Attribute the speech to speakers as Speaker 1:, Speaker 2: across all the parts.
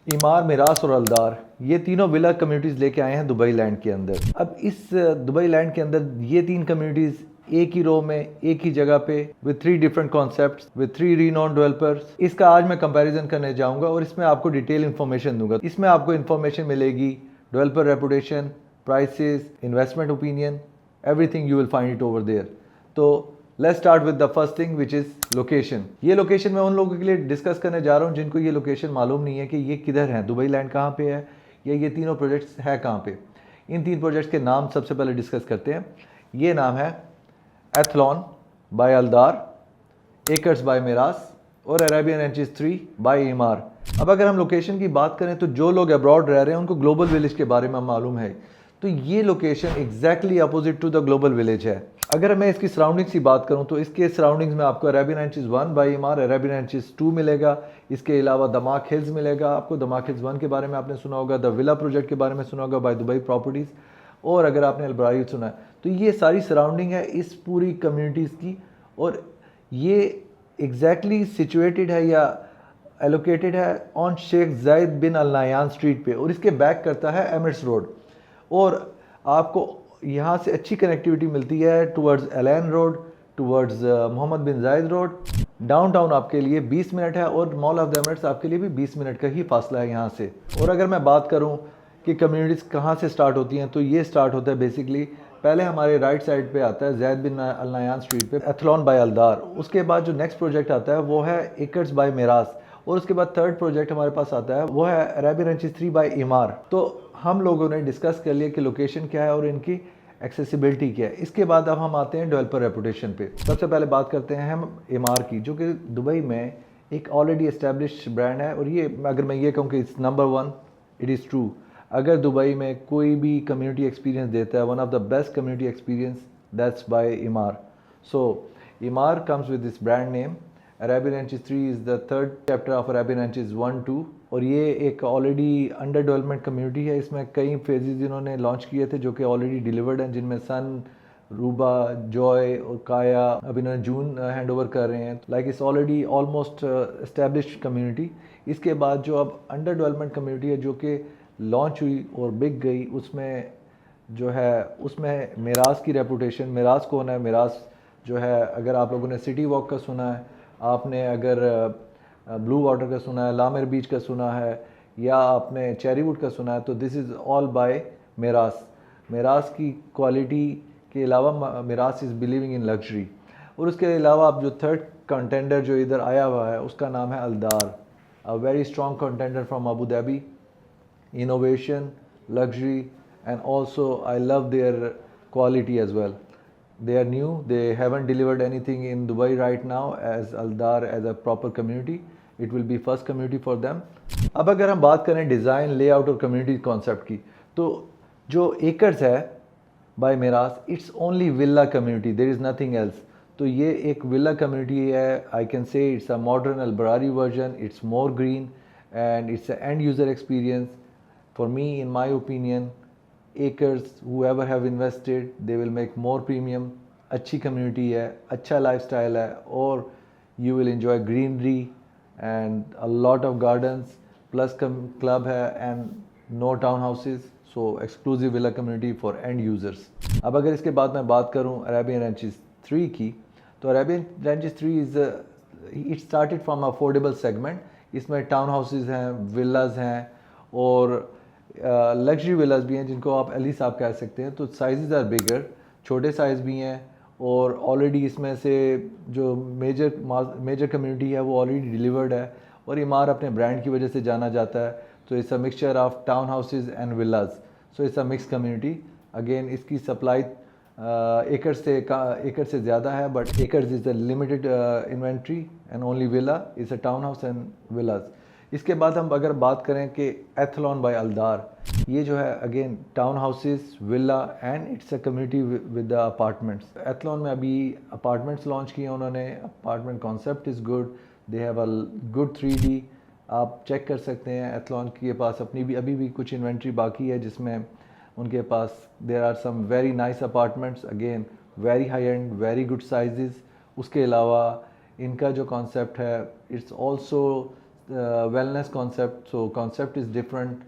Speaker 1: ईमार, मिरास और अलदार, ये तीनों विला कम्युनिटीज़ लेके आए हैं दुबई लैंड के अंदर। अब इस दुबई लैंड के अंदर ये तीन कम्युनिटीज़ एक ही रो में, एक ही जगह पे, with 3 different concepts, with 3 renowned developers. इसका आज मैं कंपैरिजन करने जाऊंगा और इसमें आपको डिटेल इन्फॉर्मेशन दूंगा। इसमें आपको इन्फॉर्मेशन मिलेगी, developer reputation, prices, investment opinion, everything you will find it over there. तो let's start with the first thing which is location. ये लोकेशन मैं उन लोगों के लिए डिस्कस करने जा रहा हूँ जिनको ये लोकेशन मालूम नहीं है कि ये किधर है, दुबई लैंड कहाँ पे है, या ये तीनों प्रोजेक्ट्स है कहाँ पे। इन तीन प्रोजेक्ट्स के नाम सबसे पहले डिस्कस करते हैं। ये नाम है Athlon bye Aldar, acres bye मिरास और अरेबियन रेंचेस 3 बाय ईमार। अब अगर हम लोकेशन की बात करें तो जो लोग अब्रॉड रह रहे हैं उनको ग्लोबल विलेज के बारे में मालूम है। तो ये location exactly opposite to the global village है। अगर मैं इसकी सराउंडिंग्स की बात करूं तो इसके सराउंडिंग्स में आपको Arabian Ranches 1 by Emaar, Arabian Ranches 2 मिलेगा। इसके अलावा दमाक हिल्स मिलेगा आपको। दमाक हिल्स 1 के बारे में आपने सुना होगा, द विला प्रोजेक्ट के बारे में सुना होगा बाय दुबई प्रॉपर्टीज़, और अगर आपने अलबराई सुना है तो ये सारी सराउंडिंग है इस पूरी कम्युनिटीज़ की। और ये एग्जैक्टली सिचुएटेड है या एलोकेटेड है ऑन शेख जायद बिन अल नायान स्ट्रीट पे, और इसके बैक करता है एमिरेट्स रोड। और आपको यहाँ से अच्छी कनेक्टिविटी मिलती है towards Al Ain road, towards Mohammed bin Zayed road. Downtown आपके लिए 20 मिनट है और मॉल ऑफ द एमिरेट्स आपके लिए भी 20 मिनट का ही फासला है यहाँ से। और अगर मैं बात करूँ कि कम्युनिटीज़ कहाँ से स्टार्ट होती हैं तो ये स्टार्ट होता है बेसिकली, पहले हमारे राइट साइड पे आता है जैद बिन अल नायान स्ट्रीट पे एथलॉन बाय अलदार। उसके बाद जो नेक्स्ट प्रोजेक्ट आता है वो है एकर्स बाय मिरास, और उसके बाद थर्ड प्रोजेक्ट हमारे पास आता है वो है अरेबियन रेंचेस 3 बाय ईमार। तो हम लोगों ने डिस्कस कर लिया कि लोकेशन क्या है और इनकी एक्सेसिबिलिटी क्या है। इसके बाद अब हम आते हैं डेवलपर रेपुटेशन पे। सबसे पहले बात करते हैं हम ईमार की, जो कि दुबई में एक ऑलरेडी एस्टेब्लिश ब्रांड है। और ये अगर मैं ये कहूँ कि it's number 1, it is true. अगर दुबई में कोई भी कम्युनिटी एक्सपीरियंस देता है, one of the best community experience, that's by Emaar. So Emaar comes with this brand name. Arabian Ranches 3 is the third chapter of Arabian Ranches 1, 2। और ये एक already under development community है। इसमें कई phases इन्होंने launch किए थे जो कि ऑलरेडी डिलीवर्ड हैं, जिनमें सन, रूबा, जॉय और काया अब इन्होंने जून हैंड ओवर कर रहे हैं। Like it's already almost established community. इसके बाद जो अब अंडर डेवलपमेंट कम्युनिटी है जो कि लॉन्च हुई और बिक गई, उसमें जो है उसमें मिरास की रेपुटेशन। मिरास कौन है? मिरास जो है, अगर आप लोगों ने सिटी वॉक का सुना है, आपने अगर ब्लू वाटर का सुना है, लामेर बीच का सुना है, या आपने चेरीवुड का सुना है, तो दिस इज़ ऑल बाय मिरास। मिरास की क्वालिटी के अलावा मिरास इज़ बिलीविंग इन लग्जरी। और उसके अलावा आप जो थर्ड कंटेंडर जो इधर आया हुआ है उसका नाम है Aldar, a very strong contender from Abu Dhabi. innovation, luxury, and also I love their quality as well. They are new, they haven't delivered anything in Dubai right now as Aldar as a proper community. It will be first community for them. अब अगर हम बात करें design, layout और community concept की, तो जो Acres है by Meraas, it's only villa community, there is nothing else. तो ये एक विला कम्युनिटी है। I can say it's a modern Al Barari version, it's more green and it's a end user experience. For me, in my opinion, acres, whoever have invested, they will make more premium. अच्छी community है, अच्छा lifestyle है, और you will enjoy greenery and a lot of gardens, plus club है and no townhouses. So exclusive villa community for end users. अब अगर इसके बाद मैं बात करूँ Arabian Ranches 3 की, तो Arabian Ranches 3 is it started from affordable segment. इसमें टाउन हाउसेज हैं, विलाज हैं और लग्जरी विलाज भी हैं जिनको आप एलिस आप कह सकते हैं। तो साइजेस आर बिगर, छोटे साइज़ भी हैं, और ऑलरेडी इसमें से जो मेजर कम्युनिटी है वो ऑलरेडी डिलीवर्ड है। और ईमार अपने ब्रांड की वजह से जाना जाता है। तो it's a mixture of town houses and villas, so it's a mix community. Again इसकी सप्लाई एकड़ से ज़्यादा है, but acres is a limited inventory and only villa is a town house and villas. इसके बाद हम अगर बात करें कि एथलॉन बाय अलदार, ये जो है again town houses, villa and it's a community with the apartments. Athlon में अभी अपार्टमेंट्स लॉन्च किए उन्होंने। Apartment concept is good, they have a good 3D, आप चेक कर सकते हैं। एथलॉन के पास अपनी भी अभी भी कुछ इन्वेंट्री बाकी है जिसमें उनके पास there are some very nice apartments, again very high end, very good sizes. उसके अलावा इनका जो कॉन्सेप्ट है, it's also wellness concept, so concept is different.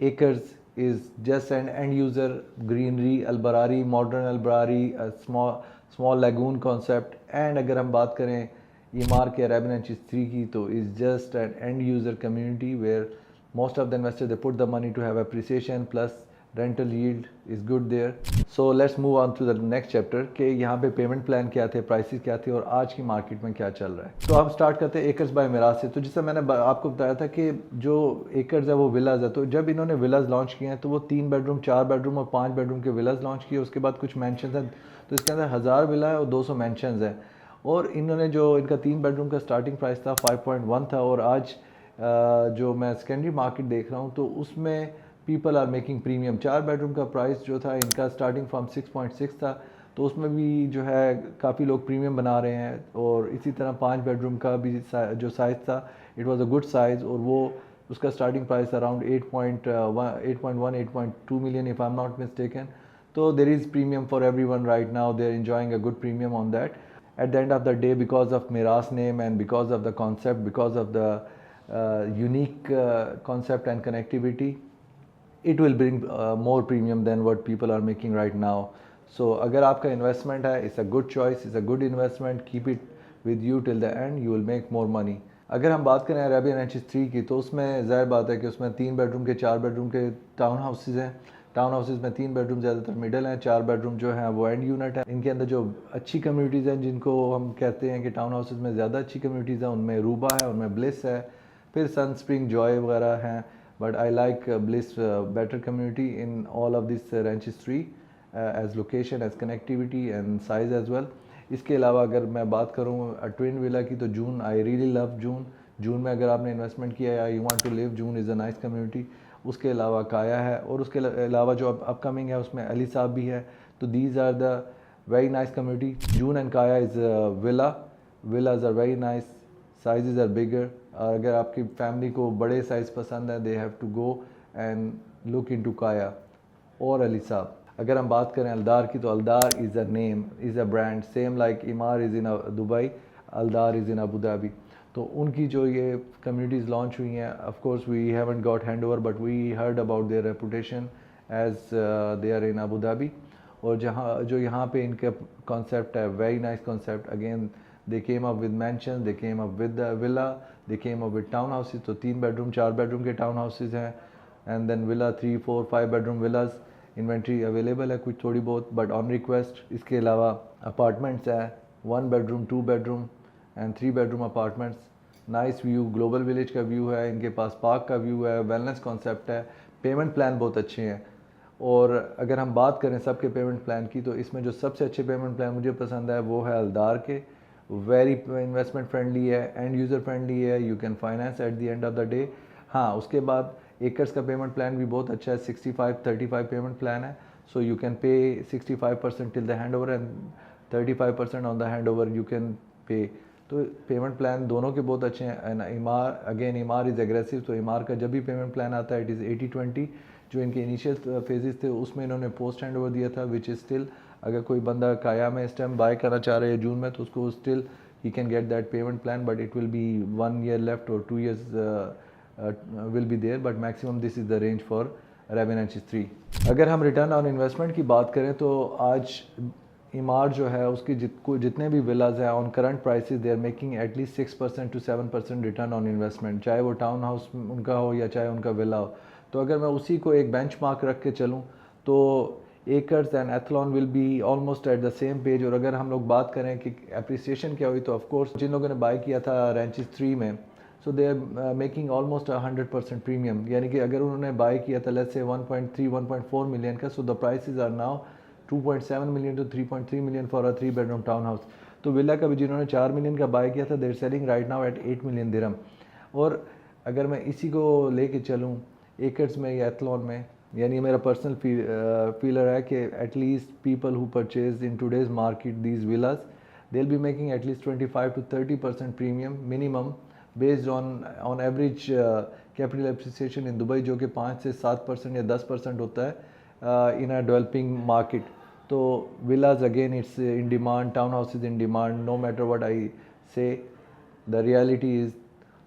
Speaker 1: Acres is just an end user greenery, Al-Barari, modern Al-Barari, a small lagoon concept. And अगर हम बात करें ईमार के Arabian Ranches 3 की, तो is just an end user community where most of the investors they put the money to have appreciation plus rental yield is good there. So let's move on to the next chapter कि यहाँ पे payment plan क्या थे, prices क्या थे और आज की मार्केट में क्या चल रहा है। तो हम स्टार्ट करते हैं एकर्स बाय मिराज से। तो जैसे मैंने आपको बताया था कि जो एकर्स है वो विलाज है, तो जब इन्होंने विलाज लॉन्च किए हैं तो वो 3 बेडरूम, 4 बेडरूम और 5 बेडरूम के विलाज लॉन्च किए। उसके बाद कुछ मैंशन हैं, तो इसके अंदर 1000 विला है और 200 मैंशन है। और इन्होंने जो इनका 3 बेडरूम का स्टार्टिंग प्राइस था 5.1 था, और आज जो मैं सेकेंडरी मार्केट देख रहा हूँ तो उसमें people are making premium. 4 bedroom का प्राइस जो था इनका स्टार्टिंग फ्रॉम 6.6 था, तो उसमें भी जो है काफ़ी लोग प्रीमियम बना रहे हैं। और इसी तरह 5 बेडरूम का भी जो साइज़ था it was a good size, और वो उसका starting price around 8.2 million if I am not mistaken. तो there is premium for everyone right now, they are enjoying a good premium on that at the end of the day because of Miras name and because of the concept, because of the unique concept and connectivity, it will bring more premium than what people are making right now. So अगर आपका investment है, it's a good choice, it's a good investment, keep it with you till the end, you will make more money. अगर हम बात करें Arabian Ranches 3 की, तो उसमें ज़ाहिर बात है कि उसमें 3 बेडरूम के 4 बेडरूम के टाउन हाउसेज हैं। टाउन हाउसेज में 3 बेडरूम ज़्यादातर मिडल हैं, 4 बेडरूम जो हैं वो एंड यूनिट है। इनके अंदर जो अच्छी कम्युनिटीज़ हैं जिनको हम कहते हैं कि टाउन हाउसेज में ज़्यादा अच्छी कम्युनिटीज़ हैं, उनमें रूबा है, उनमें ब्लिस है, फिर सन स्प्रिंग जॉय वगैरह हैं। But I like Bliss better community in all of this Ranches 3 as location, as connectivity and size as well. इसके अलावा अगर मैं बात करूँ ट्विन विला की, तो जून, आई रियली लव जून में अगर आपने इन्वेस्टमेंट किया या you want to live, June is a nice community. उसके अलावा काया है, और उसके अलावा जो अपकमिंग है उसमें अली साहब भी है। तो these are the very nice community. June and Kaya is villas are very nice, sizes are bigger. और अगर आपकी फैमिली को बड़े साइज़ पसंद है, they have to go and look into Kaya और अली साहब। अगर हम बात करें अलदार की, तो Aldar is a name, is a brand, same like Emaar is in Dubai, Aldar is in Abu Dhabi. तो उनकी जो ये कम्युनिटीज़ लॉन्च हुई हैं, of course we haven't got hand over but we heard about their reputation as they are in Abu Dhabi. और जो यहाँ पे इनका कॉन्सेप्ट है, very nice concept. Again they came up with mansion, they came up with villa, they came up with town houses. तो 3 bedroom 4 bedroom के town houses हैं, and then villa 3, 4, 5 bedroom villas. Inventory available है कुछ थोड़ी बहुत but on request. इसके अलावा apartments है, 1 bedroom, 2 bedroom and 3 bedroom apartments. Nice view, global village का व्यू है, इनके पास पार्क का व्यू है, वेलनेस कॉन्सेप्ट है, पेमेंट प्लान बहुत अच्छे हैं। और अगर हम बात करें सबके पेमेंट प्लान की, तो इसमें जो सबसे अच्छे पेमेंट प्लान मुझे पसंद है वो है अलदार के। वेरी इन्वेस्टमेंट फ्रेंडली है, एंड यूज़र फ्रेंडली है, you can finance at the end of the day. हाँ, उसके बाद एकर्स का पेमेंट प्लान भी बहुत अच्छा है, 65-35 पेमेंट प्लान है। So you can pay 65% till the hand over and 35% on the hand over you can pay. तो पेमेंट प्लान दोनों के बहुत अच्छे हैं। एंड इमार, अगेन इमार इज़ एग्रेसिव, तो इमार का जब भी पेमेंट प्लान आता है इट इज़ 80-20। जो इनके इनिशियल फेजेस थे उसमें इन्होंने पोस्ट हैंड ओवर दिया था, विच इज़ स्टिल, अगर कोई बंदा काया में इस टाइम बाय करना चाह रहे हैं जून में, तो उसको still he can get that payment plan, but it will be 1 year left और 2 years will be there, but maximum this is the range for Arabian Ranches 3। अगर हम रिटर्न ऑन इन्वेस्टमेंट की बात करें, तो आज इमार जो है उसकी जितने भी विलाज हैं on current prices they are making at least 6% to 7% return on investment, चाहे वो टाउन हाउस उनका हो या चाहे उनका विला हो। तो अगर मैं उसी को एक बेंचमार्क रख के चलूँ, तो acres and Athlon will be almost at the same page. और अगर हम लोग बात करें कि अप्रिसिएशन क्या हुई, तो ऑफकोर्स जिन लोगों ने बाय किया था Ranches 3 में, so they are making almost 100% premium. यानी कि अगर उन्होंने बाय किया था लेट्स से 1.3-1.4 मिलियन का, so the prices are now 2.7 million to 3.3 million for a 3 bedroom town house. तो विला का भी जिन्होंने 4 मिलियन का बाय किया था, there selling right now at 8 million dirham. और अगर मैं इसी को लेके चलूँ एकर्स में या एथलॉन में, यानी मेरा पर्सनल फीलर है कि at least people who purchase in today's market these villas, they will be making at least 25 to 30% premium minimum based on average capital appreciation in Dubai, जो कि 5 से 7% या 10% होता है इन अ डेवलपिंग मार्केट। तो villas again it's in demand, townhouse is in demand, no matter what I say, the reality is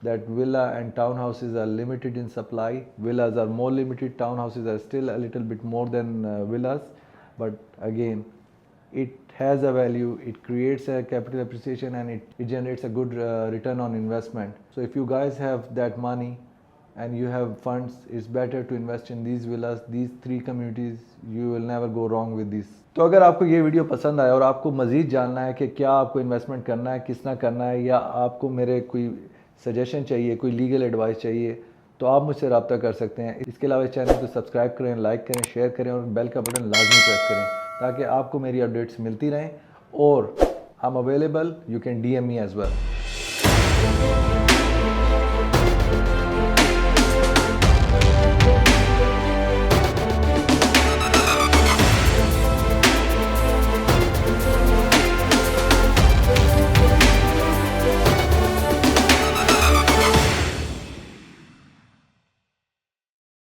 Speaker 1: that villa and townhouses are limited in supply. Villas are more limited, townhouses are still a little bit more than villas, but again, it has a value, it creates a capital appreciation, and it generates a good return on investment. So if you guys have that money and you have funds, it's better to invest in these villas, these 3 communities. You will never go wrong with this. तो अगर आपको ये video पसंद आया और आपको मज़ीद जानना है कि क्या आपको इन्वेस्टमेंट करना है, किस ना करना है, या आपको मेरे कोई सजेशन चाहिए, कोई लीगल एडवाइस चाहिए, तो आप मुझसे रब्ता कर सकते हैं। इसके अलावा इस चैनल को सब्सक्राइब करें, लाइक करें, शेयर करें और बेल का बटन लाजमी प्रेस करें ताकि आपको मेरी अपडेट्स मिलती रहें। और I am available, you can DM me as well.